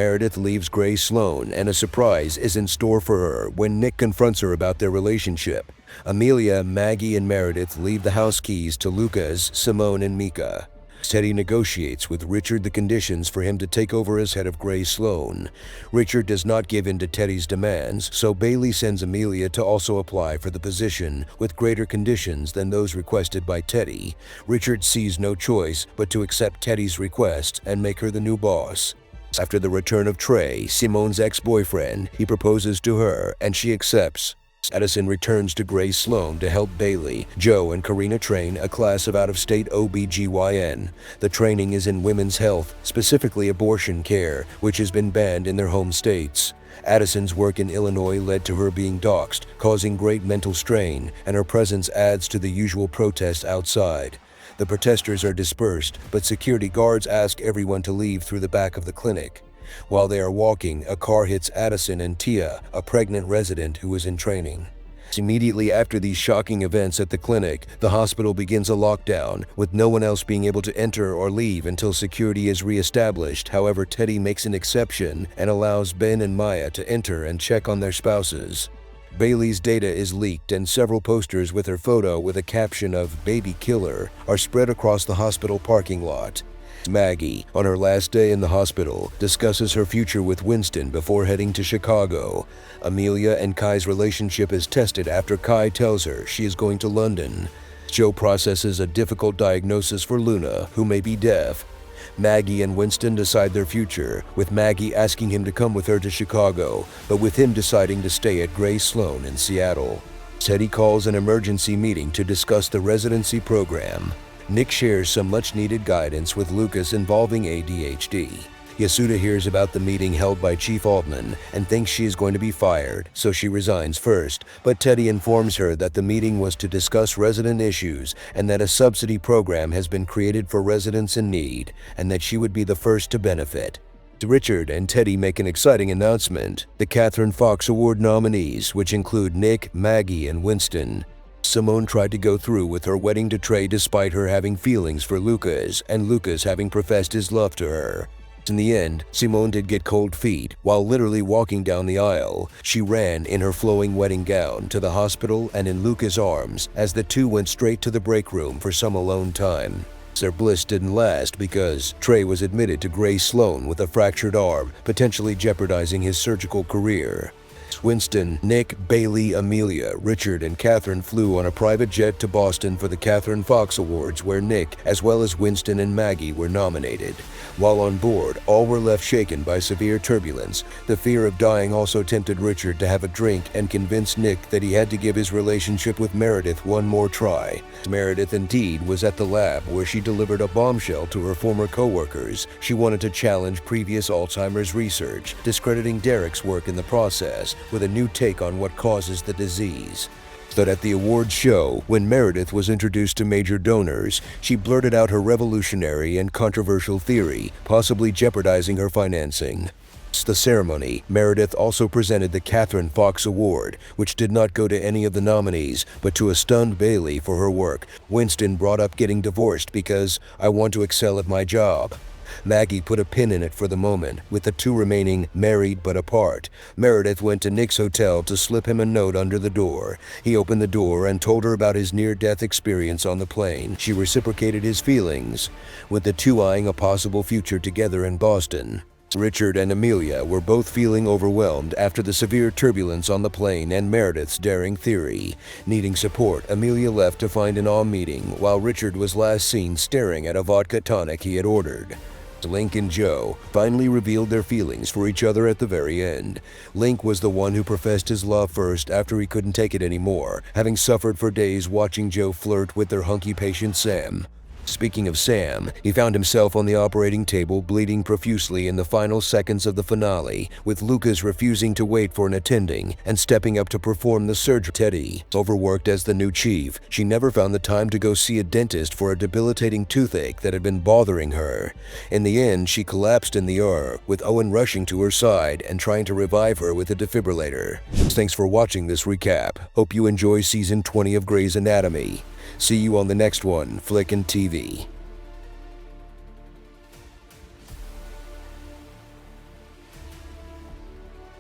Meredith leaves Gray Sloan, and a surprise is in store for her when Nick confronts her about their relationship. Amelia, Maggie, and Meredith leave the house keys to Lucas, Simone, and Mika. Teddy negotiates with Richard the conditions for him to take over as head of Gray Sloan. Richard does not give in to Teddy's demands, so Bailey sends Amelia to also apply for the position with greater conditions than those requested by Teddy. Richard sees no choice but to accept Teddy's request and make her the new boss. After the return of Trey, Simone's ex-boyfriend, he proposes to her and she accepts. Addison returns to Gray Sloan to help Bailey, Joe, and Karina train a class of out-of-state OB/GYN. The training is in women's health, specifically abortion care, which has been banned in their home states. Addison's work in Illinois led to her being doxxed, causing great mental strain, and her presence adds to the usual protests outside. The protesters are dispersed, but security guards ask everyone to leave through the back of the clinic. While they are walking, a car hits Addison and Tia, a pregnant resident who is in training. Immediately after these shocking events at the clinic, the hospital begins a lockdown, with no one else being able to enter or leave until security is re-established. However, Teddy makes an exception and allows Ben and Maya to enter and check on their spouses. Bailey's data is leaked, and several posters with her photo with a caption of "Baby Killer" are spread across the hospital parking lot. Maggie, on her last day in the hospital, discusses her future with Winston before heading to Chicago. Amelia and Kai's relationship is tested after Kai tells her she is going to London. Joe processes a difficult diagnosis for Luna, who may be deaf. Maggie and Winston decide their future, with Maggie asking him to come with her to Chicago, but with him deciding to stay at Gray Sloan in Seattle. Teddy calls an emergency meeting to discuss the residency program. Nick shares some much-needed guidance with Lucas involving ADHD. Yasuda hears about the meeting held by Chief Altman and thinks she is going to be fired, so she resigns first, but Teddy informs her that the meeting was to discuss resident issues and that a subsidy program has been created for residents in need, and that she would be the first to benefit. Richard and Teddy make an exciting announcement: the Catherine Fox Award nominees, which include Nick, Maggie, and Winston. Simone tried to go through with her wedding to Trey despite her having feelings for Lucas and Lucas having professed his love to her. In the end, Simone did get cold feet. While literally walking down the aisle, she ran in her flowing wedding gown to the hospital and in Lucas' arms as the two went straight to the break room for some alone time. Their bliss didn't last because Trey was admitted to Gray Sloan with a fractured arm, potentially jeopardizing his surgical career. Winston, Nick, Bailey, Amelia, Richard, and Catherine flew on a private jet to Boston for the Catherine Fox Awards, where Nick, as well as Winston and Maggie, were nominated. While on board, all were left shaken by severe turbulence. The fear of dying also tempted Richard to have a drink and convince Nick that he had to give his relationship with Meredith one more try. Meredith indeed was at the lab where she delivered a bombshell to her former co-workers. She wanted to challenge previous Alzheimer's research, discrediting Derek's work in the process, with a new take on what causes the disease. But at the awards show, when Meredith was introduced to major donors, she blurted out her revolutionary and controversial theory, possibly jeopardizing her financing. At the ceremony, Meredith also presented the Catherine Fox Award, which did not go to any of the nominees, but to a stunned Bailey for her work. Winston brought up getting divorced because "I want to excel at my job." Maggie put a pin in it for the moment, with the two remaining married but apart. Meredith went to Nick's hotel to slip him a note under the door. He opened the door and told her about his near-death experience on the plane. She reciprocated his feelings, with the two eyeing a possible future together in Boston. Richard and Amelia were both feeling overwhelmed after the severe turbulence on the plane and Meredith's daring theory. Needing support, Amelia left to find an AWM meeting, while Richard was last seen staring at a vodka tonic he had ordered. Link and Joe finally revealed their feelings for each other at the very end. Link was the one who professed his love first after he couldn't take it anymore, having suffered for days watching Joe flirt with their hunky patient Sam. Speaking of Sam, he found himself on the operating table bleeding profusely in the final seconds of the finale, with Lucas refusing to wait for an attending and stepping up to perform the surgery. Teddy, overworked as the new chief, she never found the time to go see a dentist for a debilitating toothache that had been bothering her. In the end, she collapsed in the ER, with Owen rushing to her side and trying to revive her with a defibrillator. Thanks for watching this recap. Hope you enjoy Season 20 of Grey's Anatomy. See you on the next one, Flickin' TV.